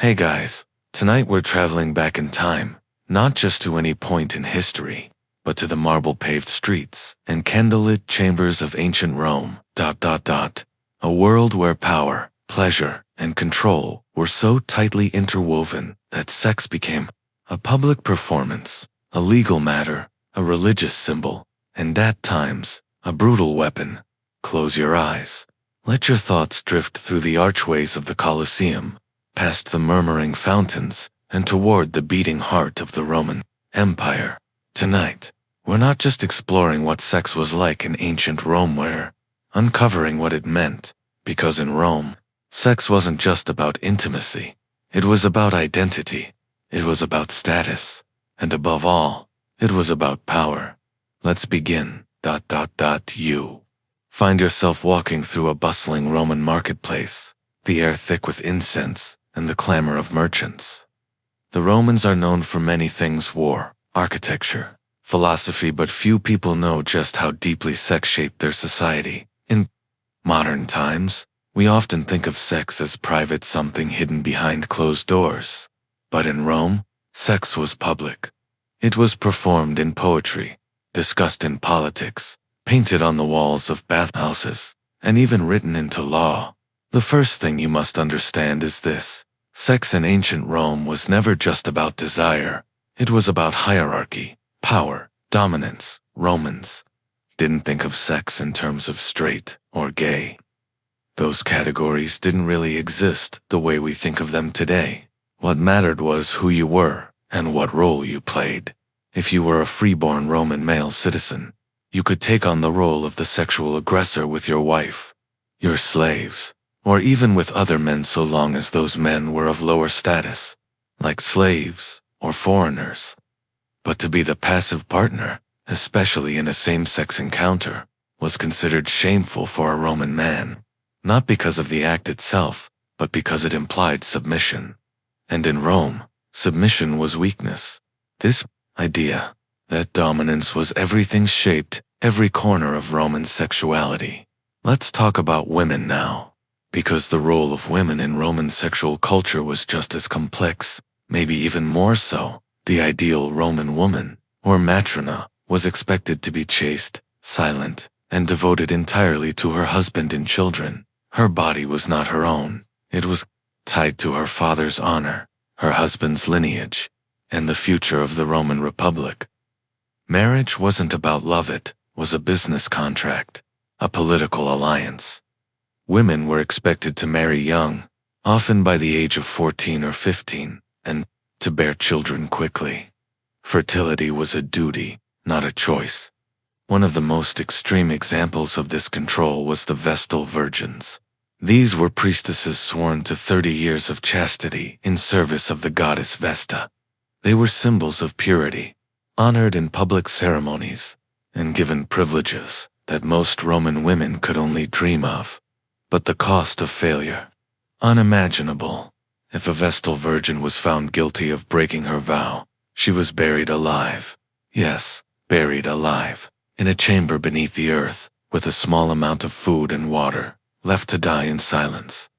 Hey guys, tonight we're traveling back in time, not just to any point in history, but to the marble-paved streets and candlelit chambers of ancient Rome. A world where power, pleasure, and control were so tightly interwoven that sex became a public performance, a legal matter, a religious symbol, and at times, a brutal weapon. Close your eyes. Let your thoughts drift through the archways of the Colosseum, past the murmuring fountains, and toward the beating heart of the Roman Empire. Tonight, we're not just exploring what sex was like in ancient Rome, we're uncovering what it meant, because in Rome, sex wasn't just about intimacy. It was about identity. It was about status. And above all, it was about power. Let's begin. You find yourself walking through a bustling Roman marketplace, the air thick with incense and the clamor of merchants. The Romans are known for many things: war, architecture, philosophy, but few people know just how deeply sex shaped their society. In modern times, we often think of sex as private, something hidden behind closed doors. But in Rome, sex was public. It was performed in poetry, discussed in politics, painted on the walls of bathhouses, and even written into law. The first thing you must understand is this: sex in ancient Rome was never just about desire. It was about hierarchy, power, dominance. Romans didn't think of sex in terms of straight or gay. Those categories didn't really exist the way we think of them today. What mattered was who you were and what role you played. If you were a freeborn Roman male citizen, you could take on the role of the sexual aggressor with your wife, your slaves, or even with other men, so long as those men were of lower status, like slaves or foreigners. But to be the passive partner, especially in a same-sex encounter, was considered shameful for a Roman man, not because of the act itself, but because it implied submission. And in Rome, submission was weakness. This idea that dominance was everything shaped every corner of Roman sexuality. Let's talk about women now, because the role of women in Roman sexual culture was just as complex, maybe even more so. The ideal Roman woman, or matrona, was expected to be chaste, silent, and devoted entirely to her husband and children. Her body was not her own. It was tied to her father's honor, her husband's lineage, and the future of the Roman Republic. Marriage wasn't about love, it was a business contract, a political alliance. Women were expected to marry young, often by the age of 14 or 15, and to bear children quickly. Fertility was a duty, not a choice. One of the most extreme examples of this control was the Vestal Virgins. These were priestesses sworn to 30 years of chastity in service of the goddess Vesta. They were symbols of purity, honored in public ceremonies, and given privileges that most Roman women could only dream of. But the cost of failure, unimaginable. If a Vestal Virgin was found guilty of breaking her vow, she was buried alive. Yes, buried alive, in a chamber beneath the earth, with a small amount of food and water, left to die in silence.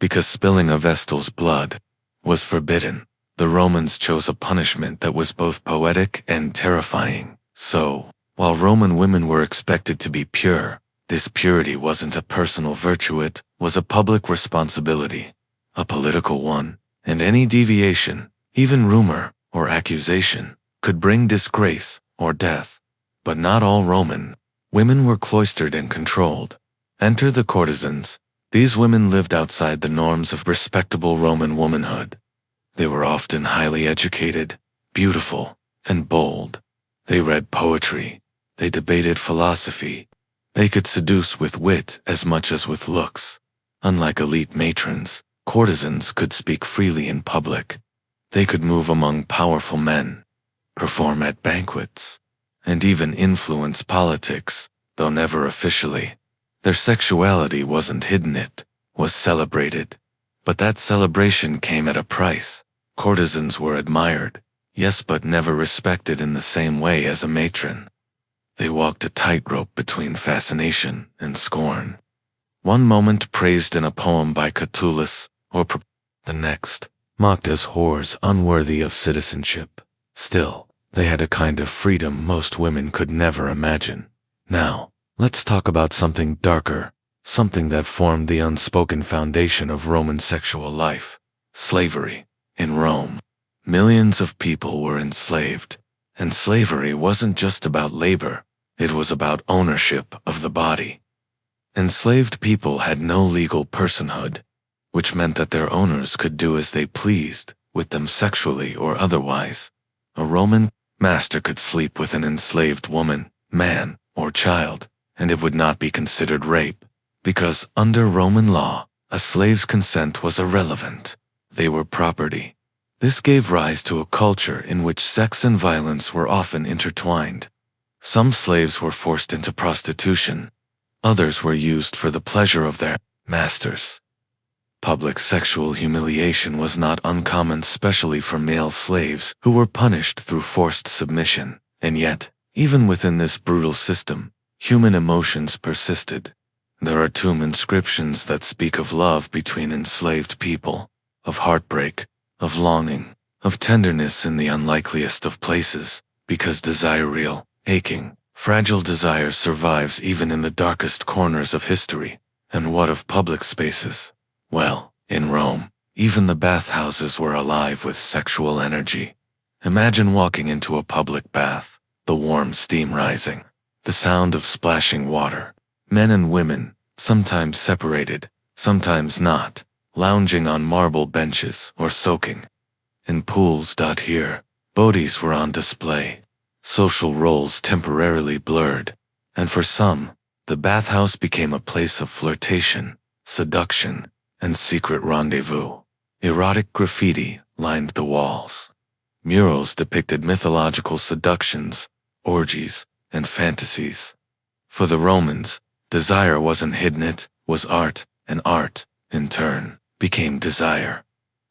Because spilling a Vestal's blood was forbidden, the Romans chose a punishment that was both poetic and terrifying. So, while Roman women were expected to be pure, this purity wasn't a personal virtue, it was a public responsibility, a political one, and any deviation, even rumor or accusation, could bring disgrace or death. But not all Roman women were cloistered and controlled. Enter the courtesans. These women lived outside the norms of respectable Roman womanhood. They were often highly educated, beautiful, and bold. They read poetry. They debated philosophy. They could seduce with wit as much as with looks. Unlike elite matrons, courtesans could speak freely in public. They could move among powerful men, perform at banquets, and even influence politics, though never officially. Their sexuality wasn't hidden, it was celebrated. But that celebration came at a price. Courtesans were admired, yes, but never respected in the same way as a matron. They walked a tightrope between fascination and scorn. One moment praised in a poem by Catullus, or the next, mocked as whores unworthy of citizenship. Still, they had a kind of freedom most women could never imagine. Now, let's talk about something darker, something that formed the unspoken foundation of Roman sexual life: slavery. In Rome, millions of people were enslaved, and slavery wasn't just about labor, it was about ownership of the body. Enslaved people had no legal personhood, which meant that their owners could do as they pleased with them sexually or otherwise. A Roman master could sleep with an enslaved woman, man, or child, and it would not be considered rape, because under Roman law, a slave's consent was irrelevant. They were property. This gave rise to a culture in which sex and violence were often intertwined. Some slaves were forced into prostitution. Others were used for the pleasure of their masters. Public sexual humiliation was not uncommon, especially for male slaves who were punished through forced submission. And yet, even within this brutal system, human emotions persisted. There are tomb inscriptions that speak of love between enslaved people, of heartbreak, of longing, of tenderness in the unlikeliest of places, because desire, real, aching, fragile desire, survives even in the darkest corners of history. And what of public spaces? Well, in Rome, even the bathhouses were alive with sexual energy. Imagine walking into a public bath, the warm steam rising, the sound of splashing water, men and women, sometimes separated, sometimes not, lounging on marble benches or soaking in pools. Here, bodies were on display, social roles temporarily blurred, and for some, the bathhouse became a place of flirtation, seduction, and secret rendezvous. Erotic graffiti lined the walls. Murals depicted mythological seductions, orgies, and fantasies. For the Romans, desire wasn't hidden, it was art, and art, in turn, became desire.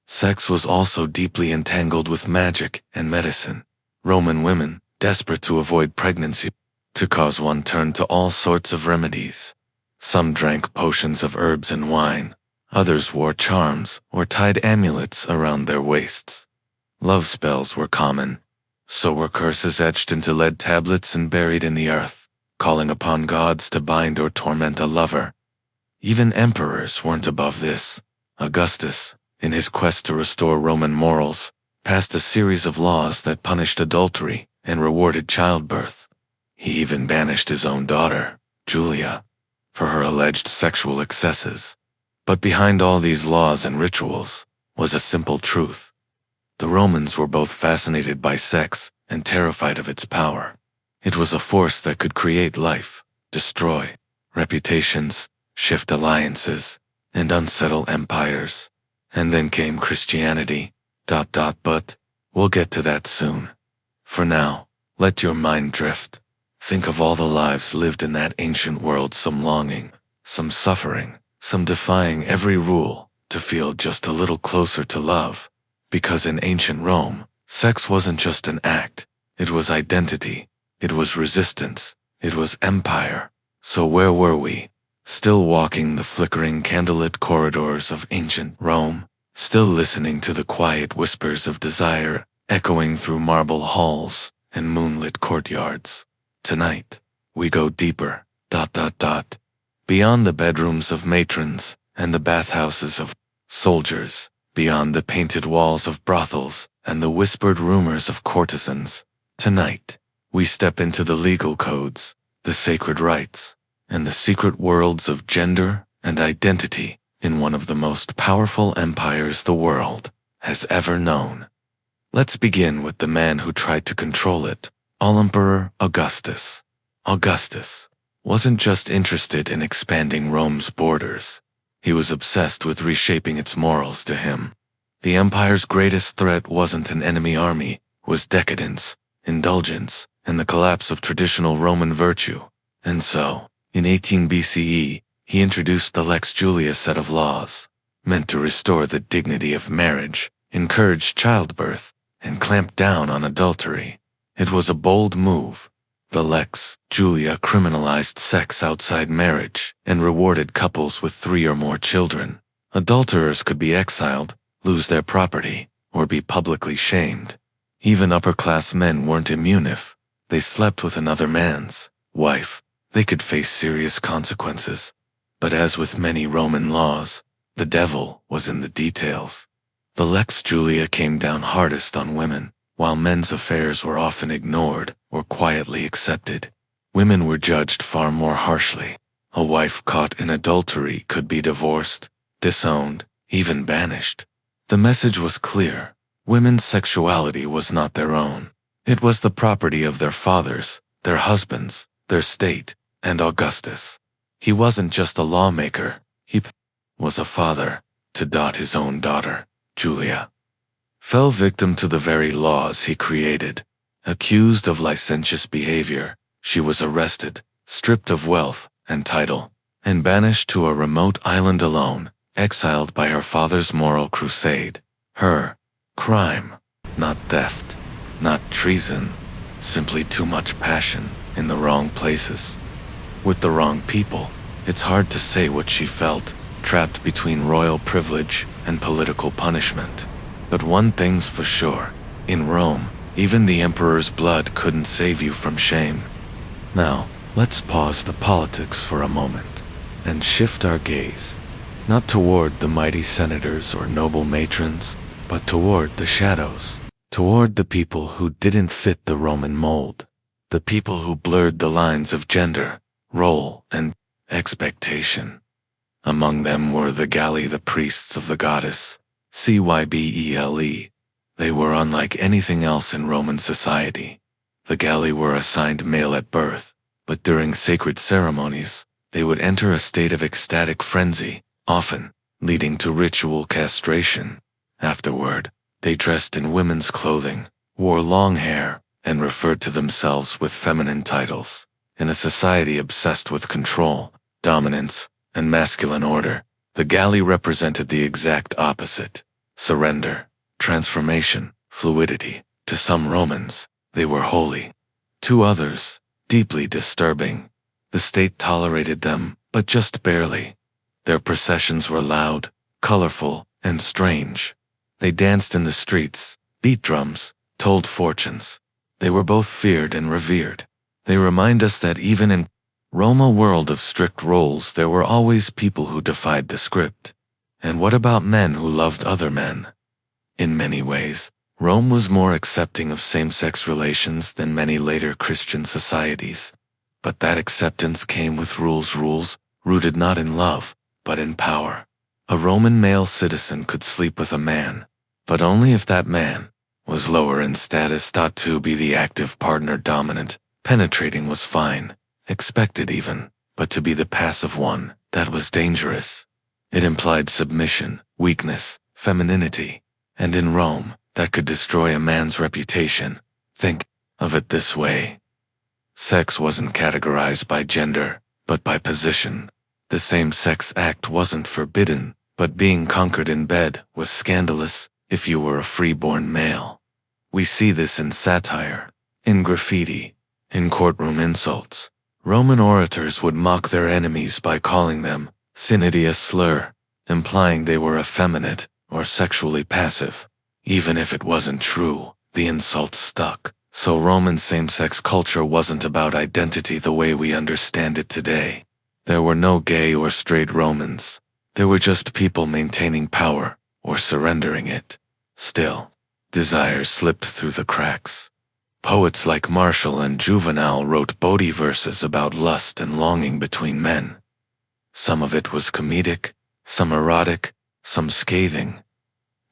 Sex was also deeply entangled with magic and medicine. Roman women, desperate to avoid pregnancy, to cause one, turned to all sorts of remedies. Some drank potions of herbs and wine. Others wore charms or tied amulets around their waists. Love spells were common. So were curses etched into lead tablets and buried in the earth, calling upon gods to bind or torment a lover. Even emperors weren't above this. Augustus, in his quest to restore Roman morals, passed a series of laws that punished adultery and rewarded childbirth. He even banished his own daughter, Julia, for her alleged sexual excesses. But behind all these laws and rituals was a simple truth. The Romans were both fascinated by sex and terrified of its power. It was a force that could create life, destroy reputations, shift alliances, and unsettle empires. And then came Christianity, but we'll get to that soon. For now, let your mind drift. Think of all the lives lived in that ancient world, some longing, some suffering, some defying every rule to feel just a little closer to love. Because in ancient Rome, sex wasn't just an act, it was identity, it was resistance, it was empire. So where were we? Still walking the flickering candlelit corridors of ancient Rome, still listening to the quiet whispers of desire echoing through marble halls and moonlit courtyards. Tonight, we go deeper, beyond the bedrooms of matrons and the bathhouses of soldiers, beyond the painted walls of brothels and the whispered rumors of courtesans. Tonight, we step into the legal codes, the sacred rites, and the secret worlds of gender and identity in one of the most powerful empires the world has ever known. Let's begin with the man who tried to control it, Emperor Augustus. Augustus wasn't just interested in expanding Rome's borders. He was obsessed with reshaping its morals. To him, the empire's greatest threat wasn't an enemy army, was decadence, indulgence, and the collapse of traditional Roman virtue. And so, in 18 BCE, he introduced the Lex Julia set of laws, meant to restore the dignity of marriage, encourage childbirth, and clamp down on adultery. It was a bold move. The Lex Julia criminalized sex outside marriage and rewarded couples with 3 or more children. Adulterers could be exiled, lose their property, or be publicly shamed. Even upper-class men weren't immune if they slept with another man's wife. They could face serious consequences. But as with many Roman laws, the devil was in the details. The Lex Julia came down hardest on women, while men's affairs were often ignored or quietly accepted. Women were judged far more harshly. A wife caught in adultery could be divorced, disowned, even banished. The message was clear. Women's sexuality was not their own. It was the property of their fathers, their husbands, their state, and Augustus. He wasn't just a lawmaker, he was a father, to his own daughter, Julia. Fell victim to the very laws he created. Accused of licentious behavior, she was arrested, stripped of wealth and title, and banished to a remote island alone, exiled by her father's moral crusade. Her crime, not theft, not treason, simply too much passion in the wrong places. With the wrong people, it's hard to say what she felt, trapped between royal privilege and political punishment. But one thing's for sure, in Rome, even the emperor's blood couldn't save you from shame. Now, let's pause the politics for a moment and shift our gaze, not toward the mighty senators or noble matrons, but toward the shadows, toward the people who didn't fit the Roman mold, the people who blurred the lines of gender, role, and expectation. Among them were the Galli, the priests of the goddess, Cybele. They were unlike anything else in Roman society. The Galli were assigned male at birth, but during sacred ceremonies, they would enter a state of ecstatic frenzy, often leading to ritual castration. Afterward, they dressed in women's clothing, wore long hair, and referred to themselves with feminine titles. In a society obsessed with control, dominance, and masculine order, the Galli represented the exact opposite: surrender, transformation, fluidity. To some Romans, they were holy. To others, deeply disturbing. The state tolerated them, but just barely. Their processions were loud, colorful, and strange. They danced in the streets, beat drums, told fortunes. They were both feared and revered. They remind us that even in Rome, a world of strict roles, there were always people who defied the script. And what about men who loved other men? In many ways, Rome was more accepting of same-sex relations than many later Christian societies. But that acceptance came with rules rooted not in love, but in power. A Roman male citizen could sleep with a man, but only if that man was lower in status. To be the active partner, dominant, penetrating was fine, expected even, but to be the passive one, that was dangerous. It implied submission, weakness, femininity, and in Rome, that could destroy a man's reputation. Think of it this way. Sex wasn't categorized by gender, but by position. The same-sex act wasn't forbidden, but being conquered in bed was scandalous if you were a free-born male. We see this in satire, in graffiti, in courtroom insults. Roman orators would mock their enemies by calling them sinidi, a slur, implying they were effeminate or sexually passive. Even if it wasn't true, the insult stuck. So Roman same-sex culture wasn't about identity the way we understand it today. There were no gay or straight Romans. There were just people maintaining power or surrendering it. Still, desire slipped through the cracks. Poets like Martial and Juvenal wrote Bodhi verses about lust and longing between men. Some of it was comedic, some erotic, some scathing.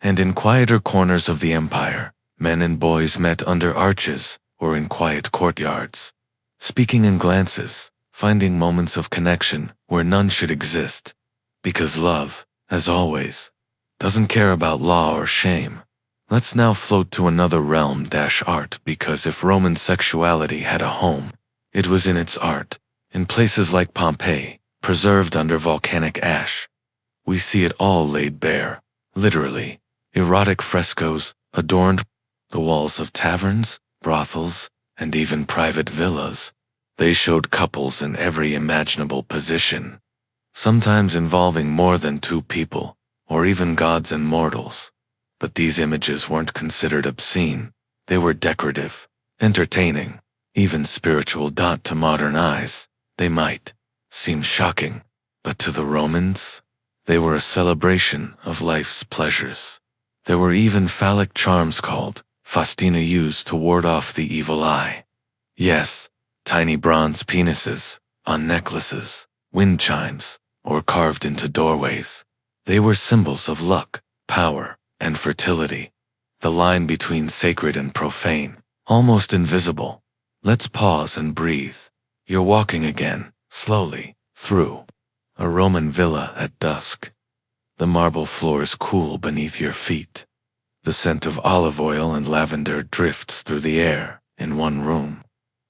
And in quieter corners of the empire, men and boys met under arches or in quiet courtyards, speaking in glances, finding moments of connection where none should exist. Because love, as always, doesn't care about law or shame. Let's now float to another realm, art, because if Roman sexuality had a home, it was in its art, in places like Pompeii, preserved under volcanic ash. We see it all laid bare, literally. Erotic frescoes adorned the walls of taverns, brothels, and even private villas. They showed couples in every imaginable position, sometimes involving more than two people, or even gods and mortals. But these images weren't considered obscene. They were decorative, entertaining, even spiritual. To modern eyes, they might seem shocking, but to the Romans, they were a celebration of life's pleasures. There were even phallic charms called Faustina, used to ward off the evil eye. Yes, tiny bronze penises on necklaces, wind chimes, or carved into doorways. They were symbols of luck, power, and fertility. The line between sacred and profane, almost invisible. Let's pause and breathe. You're walking again, slowly, through a Roman villa at dusk. The marble floors cool beneath your feet. The scent of olive oil and lavender drifts through the air. In one room,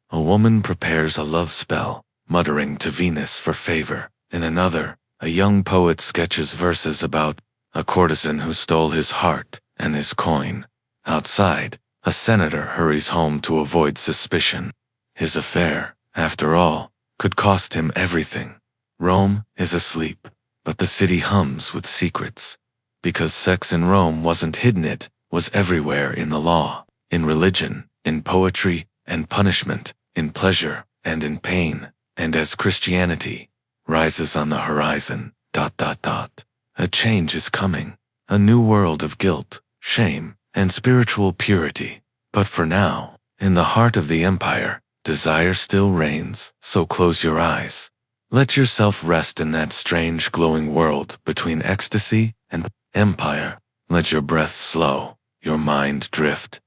a woman prepares a love spell, muttering to Venus for favor. In another, a young poet sketches verses about a courtesan who stole his heart and his coin. Outside, a senator hurries home to avoid suspicion. His affair, after all, could cost him everything. Rome is asleep, but the city hums with secrets. Because sex in Rome wasn't hidden, it was everywhere, in the law, in religion, in poetry and punishment, in pleasure and in pain. And as Christianity rises on the horizon, a change is coming. A new world of guilt, shame, and spiritual purity. But for now, in the heart of the empire, desire still reigns, so close your eyes. Let yourself rest in that strange glowing world between ecstasy and empire. Let your breath slow, your mind drift,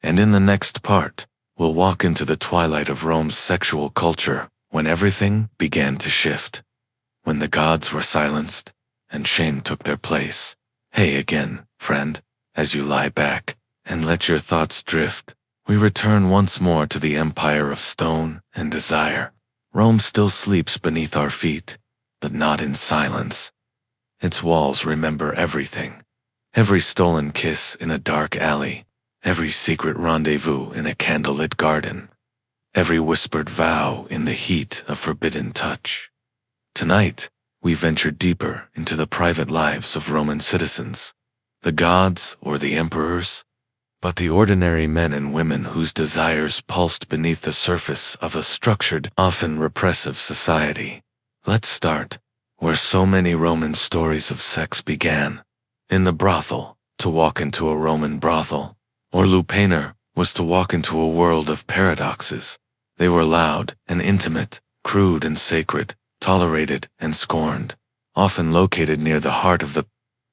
And in the next part, we'll walk into the twilight of Rome's sexual culture, when everything began to shift. When the gods were silenced, and shame took their place. Hey again, friend, as you lie back, and let your thoughts drift, we return once more to the empire of stone and desire. Rome still sleeps beneath our feet, but not in silence. Its walls remember everything. Every stolen kiss in a dark alley, every secret rendezvous in a candlelit garden, every whispered vow in the heat of forbidden touch. Tonight, we venture deeper into the private lives of Roman citizens, the gods or the emperors, but the ordinary men and women whose desires pulsed beneath the surface of a structured, often repressive society. Let's start where so many Roman stories of sex began. In the brothel. To walk into a Roman brothel, or lupanar, was to walk into a world of paradoxes. They were loud and intimate, crude and sacred, tolerated and scorned, often located near the heart of the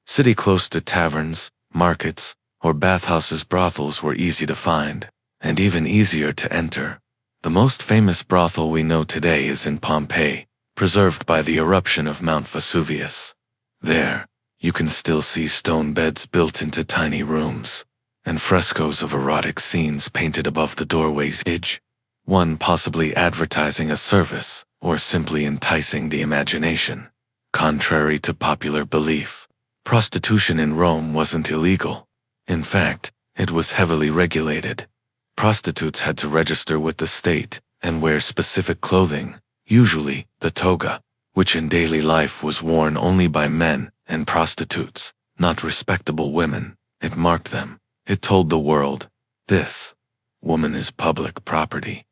city, close to taverns, markets, or bathhouses. Brothels were easy to find, and even easier to enter. The most famous brothel we know today is in Pompeii, preserved by the eruption of Mount Vesuvius. There, you can still see stone beds built into tiny rooms, and frescoes of erotic scenes painted above the doorway's edge, one possibly advertising a service or simply enticing the imagination. Contrary to popular belief, prostitution in Rome wasn't illegal. In fact, it was heavily regulated. Prostitutes had to register with the state and wear specific clothing, usually the toga, which in daily life was worn only by men and prostitutes, not respectable women. It marked them. It told the world, this woman is public property.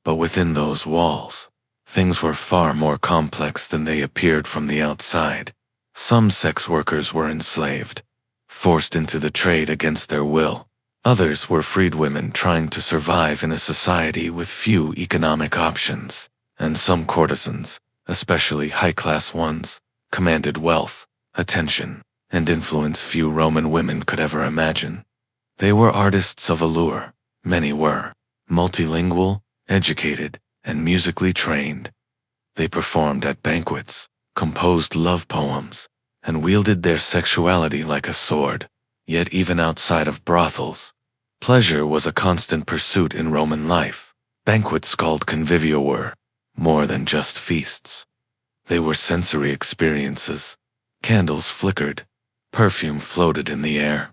But within those walls, things were far more complex than they appeared from the outside. Some sex workers were enslaved, forced into the trade against their will. Others were freed women trying to survive in a society with few economic options. And some courtesans, especially high-class ones, commanded wealth, attention, and influence few Roman women could ever imagine. They were artists of allure. Many were multilingual, educated, and musically trained. They performed at banquets, composed love poems, and wielded their sexuality like a sword. Yet even outside of brothels, pleasure was a constant pursuit in Roman life. Banquets called convivia were more than just feasts. They were sensory experiences. Candles flickered, perfume floated in the air.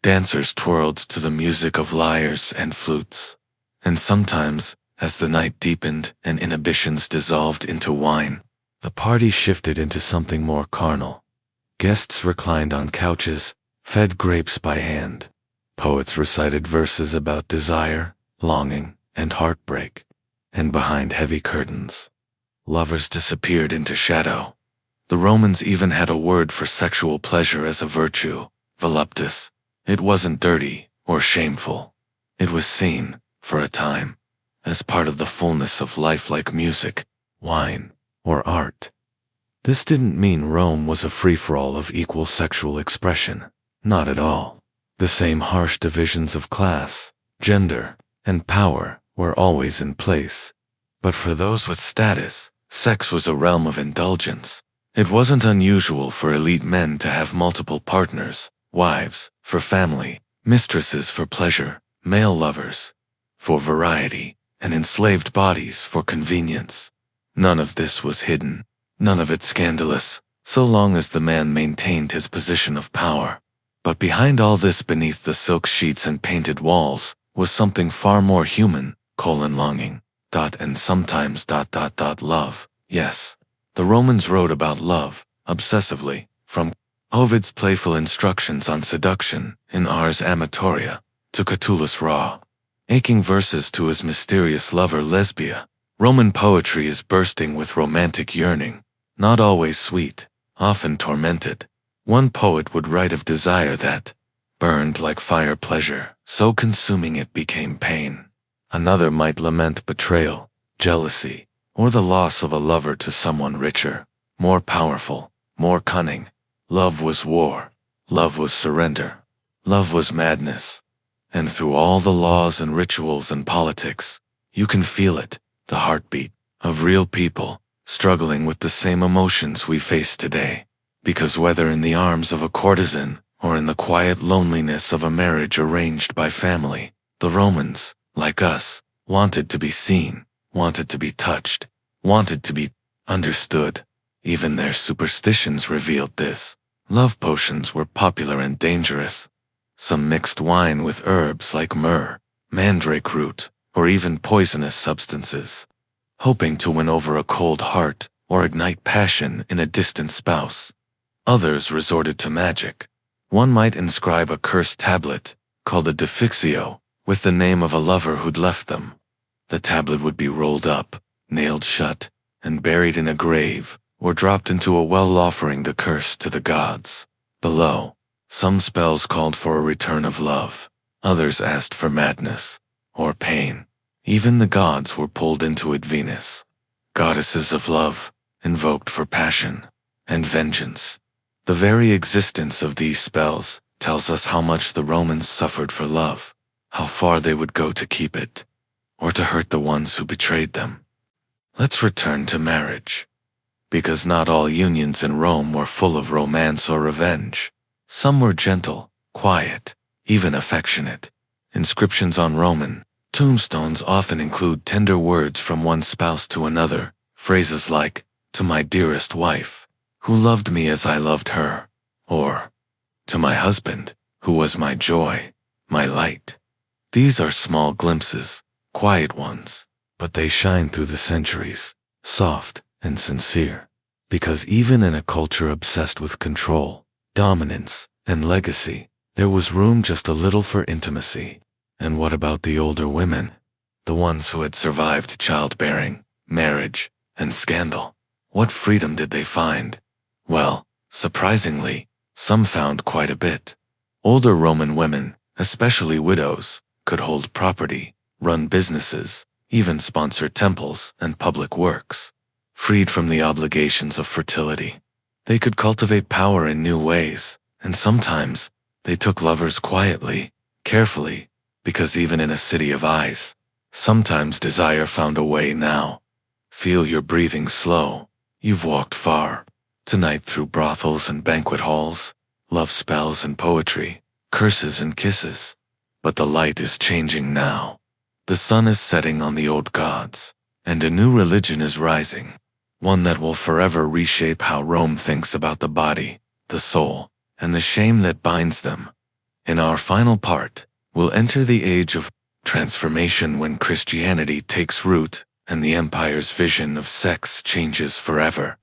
Dancers twirled to the music of lyres and flutes. And sometimes, as the night deepened and inhibitions dissolved into wine, the party shifted into something more carnal. Guests reclined on couches, fed grapes by hand. Poets recited verses about desire, longing, and heartbreak. And behind heavy curtains, lovers disappeared into shadow. The Romans even had a word for sexual pleasure as a virtue, voluptas. It wasn't dirty or shameful. It was seen, for a time, as part of the fullness of life, like music, wine, or art. This didn't mean Rome was a free-for-all of equal sexual expression. Not at all. The same harsh divisions of class, gender, and power were always in place. But for those with status, sex was a realm of indulgence. It wasn't unusual for elite men to have multiple partners, wives for family, mistresses for pleasure, male lovers for variety, and enslaved bodies for convenience. None of this was hidden, none of it scandalous, so long as the man maintained his position of power. But behind all this, beneath the silk sheets and painted walls, was something far more human, longing, and sometimes love. Yes, the Romans wrote about love, obsessively, from Ovid's playful instructions on seduction in Ars Amatoria, to Catullus' raw, aching verses to his mysterious lover Lesbia. Roman poetry is bursting with romantic yearning, not always sweet, often tormented. One poet would write of desire that burned like fire pleasure, so consuming it became pain. Another might lament betrayal, jealousy, or the loss of a lover to someone richer, more powerful, more cunning. Love was war. Love was surrender. Love was madness. And through all the laws and rituals and politics, you can feel it, the heartbeat of real people struggling with the same emotions we face today. Because whether in the arms of a courtesan or in the quiet loneliness of a marriage arranged by family, the Romans, like us, wanted to be seen, wanted to be touched, wanted to be understood. Even their superstitions revealed this. Love potions were popular and dangerous. Some mixed wine with herbs like myrrh, mandrake root, or even poisonous substances, hoping to win over a cold heart or ignite passion in a distant spouse. Others resorted to magic. One might inscribe a cursed tablet, called a defixio, with the name of a lover who'd left them. The tablet would be rolled up, nailed shut, and buried in a grave, or dropped into a well offering the curse to the gods. Below, some spells called for a return of love, others asked for madness, or pain. Even the gods were pulled into it. Venus, goddesses of love, invoked for passion and vengeance. The very existence of these spells tells us how much the Romans suffered for love, how far they would go to keep it, or to hurt the ones who betrayed them. Let's return to marriage. Because not all unions in Rome were full of romance or revenge. Some were gentle, quiet, even affectionate. Inscriptions on Roman tombstones often include tender words from one spouse to another, phrases like, "To my dearest wife, who loved me as I loved her," or, "To my husband, who was my joy, my light." These are small glimpses, quiet ones, but they shine through the centuries, soft and sincere. Because even in a culture obsessed with control, dominance, and legacy, there was room just a little for intimacy. And what about the older women? The ones who had survived childbearing, marriage, and scandal? What freedom did they find? Well, surprisingly, some found quite a bit. Older Roman women, especially widows, could hold property, run businesses, even sponsor temples and public works. Freed from the obligations of fertility, they could cultivate power in new ways, and sometimes they took lovers quietly, carefully, because even in a city of eyes, sometimes desire found a way. Now, feel your breathing slow. You've walked far. Tonight through brothels and banquet halls, love spells and poetry, curses and kisses. But the light is changing now. The sun is setting on the old gods, and a new religion is rising. One that will forever reshape how Rome thinks about the body, the soul, and the shame that binds them. In our final part, we'll enter the age of transformation, when Christianity takes root and the empire's vision of sex changes forever.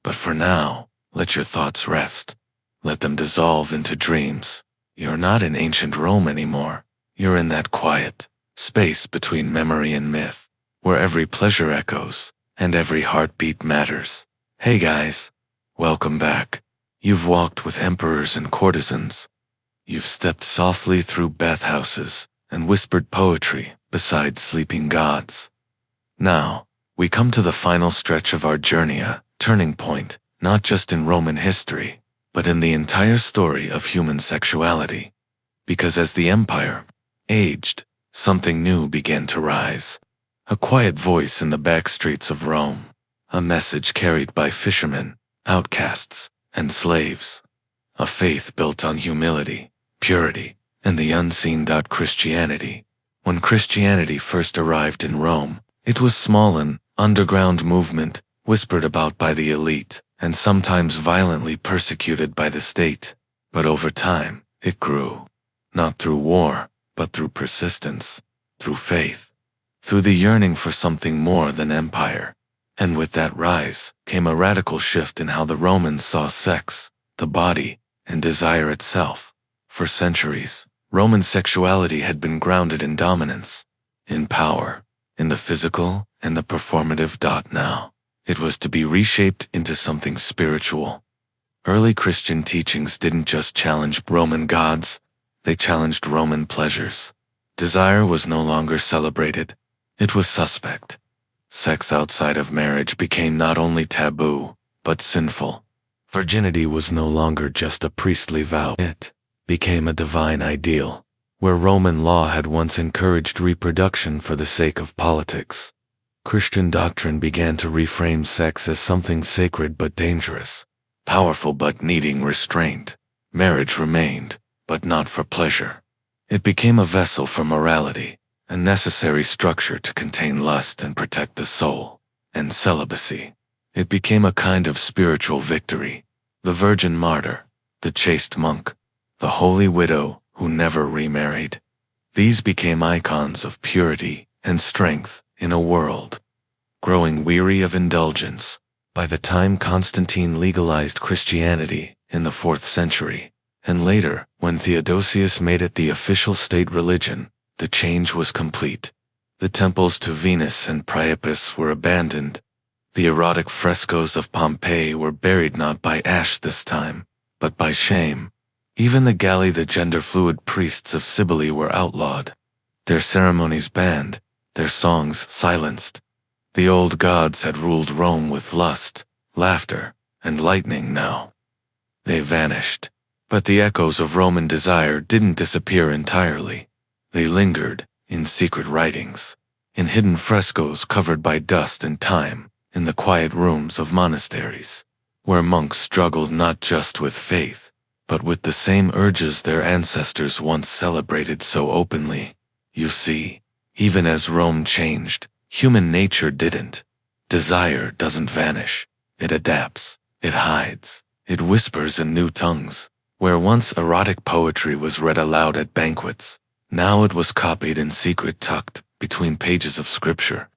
But for now, let your thoughts rest. Let them dissolve into dreams, You're not in ancient Rome anymore. You're in that quiet space between memory and myth, where every pleasure echoes and every heartbeat matters. Hey guys, welcome back. You've walked with emperors and courtesans. You've stepped softly through bathhouses and whispered poetry beside sleeping gods. Now, we come to the final stretch of our journey, a turning point, not just in Roman history, but in the entire story of human sexuality. Because as the empire aged, something new began to rise. A quiet voice in the back streets of Rome. A message carried by fishermen, outcasts, and slaves. A faith built on humility, purity, and the unseen. Christianity. When Christianity first arrived in Rome, it was small, an underground movement, whispered about by the elite, and sometimes violently persecuted by the state. But over time, it grew. Not through war, but through persistence, through faith, through the yearning for something more than empire. And with that rise came a radical shift in how the Romans saw sex, the body, and desire itself. For centuries, Roman sexuality had been grounded in dominance, in power, in the physical and the performative. Now, it was to be reshaped into something spiritual. Early Christian teachings didn't just challenge Roman gods, they challenged Roman pleasures. Desire was no longer celebrated, it was suspect. Sex outside of marriage became not only taboo, but sinful. Virginity was no longer just a priestly vow, it became a divine ideal. Where Roman law had once encouraged reproduction for the sake of politics, Christian doctrine began to reframe sex as something sacred but dangerous, powerful but needing restraint. Marriage remained, but not for pleasure. It became a vessel for morality, a necessary structure to contain lust and protect the soul. And celibacy. It became a kind of spiritual victory. The virgin martyr, the chaste monk, the holy widow who never remarried. These became icons of purity and strength in a world growing weary of indulgence. By the time Constantine legalized Christianity in the 4th century, and later, when Theodosius made it the official state religion, the change was complete. The temples to Venus and Priapus were abandoned. The erotic frescoes of Pompeii were buried not by ash this time, but by shame. Even the gender-fluid priests of Cybele were outlawed, their ceremonies banned, their songs silenced. The old gods had ruled Rome with lust, laughter, and lightning. Now they vanished. But the echoes of Roman desire didn't disappear entirely. They lingered in secret writings, in hidden frescoes covered by dust and time, in the quiet rooms of monasteries, where monks struggled not just with faith, but with the same urges their ancestors once celebrated so openly. You see, even as Rome changed, human nature didn't. Desire doesn't vanish. It adapts, it hides, it whispers in new tongues. Where once erotic poetry was read aloud at banquets, now it was copied in secret tucked between pages of scripture.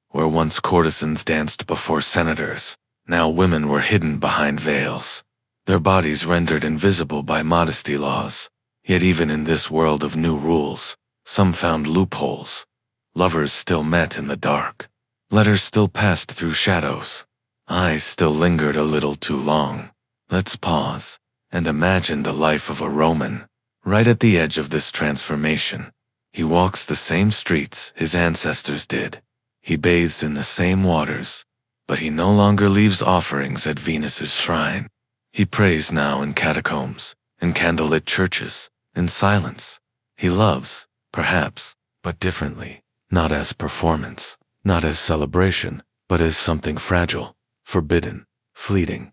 Where once courtesans danced before senators, now women were hidden behind veils, their bodies rendered invisible by modesty laws. Yet even in this world of new rules, some found loopholes. Lovers still met in the dark. Letters still passed through shadows. Eyes still lingered a little too long. Let's pause and imagine the life of a Roman. Right at the edge of this transformation, he walks the same streets his ancestors did. He bathes in the same waters, but he no longer leaves offerings at Venus's shrine. He prays now in catacombs, in candlelit churches, in silence. He loves, perhaps, but differently, not as performance, not as celebration, but as something fragile, forbidden, fleeting.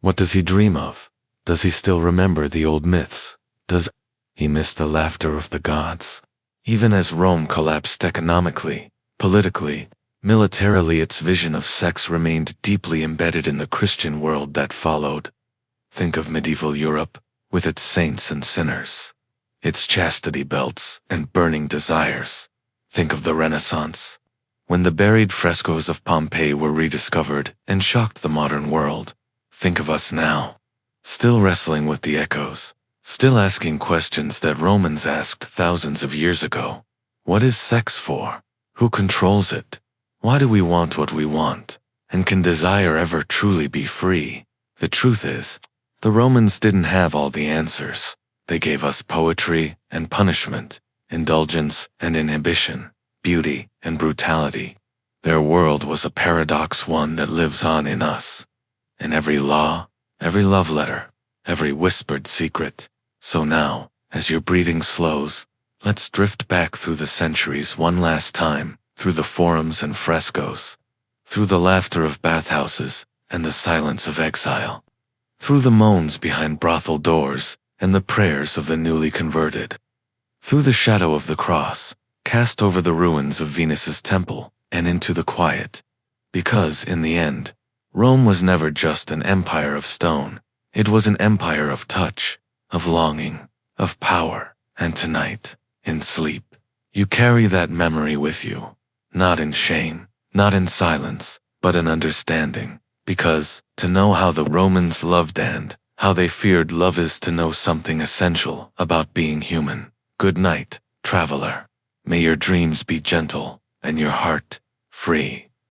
What does he dream of? Does he still remember the old myths? Does he miss the laughter of the gods? Even as Rome collapsed economically, politically, militarily, its vision of sex remained deeply embedded in the Christian world that followed. Think of medieval Europe, with its saints and sinners, its chastity belts and burning desires. Think of the Renaissance, when the buried frescoes of Pompeii were rediscovered and shocked the modern world. Think of us now, still wrestling with the echoes, Still asking questions that Romans asked thousands of years ago. What is sex for? Who controls it? Why do we want what we want? And can desire ever truly be free? The truth is, the Romans didn't have all the answers. They gave us poetry and punishment, indulgence and inhibition, beauty and brutality. Their world was a paradox, one that lives on in us. In every law, every love letter, every whispered secret. So now, as your breathing slows, let's drift back through the centuries one last time, through the forums and frescoes, through the laughter of bathhouses and the silence of exile, through the moans behind brothel doors and the prayers of the newly converted, through the shadow of the cross, cast over the ruins of Venus's temple and into the quiet. Because, in the end, Rome was never just an empire of stone. It was an empire of touch, of longing, of power. And tonight, in sleep, you carry that memory with you. Not in shame, not in silence, but in understanding. Because, to know how the Romans loved and how they feared love is to know something essential about being human. Good night, traveler. May your dreams be gentle and your heart free.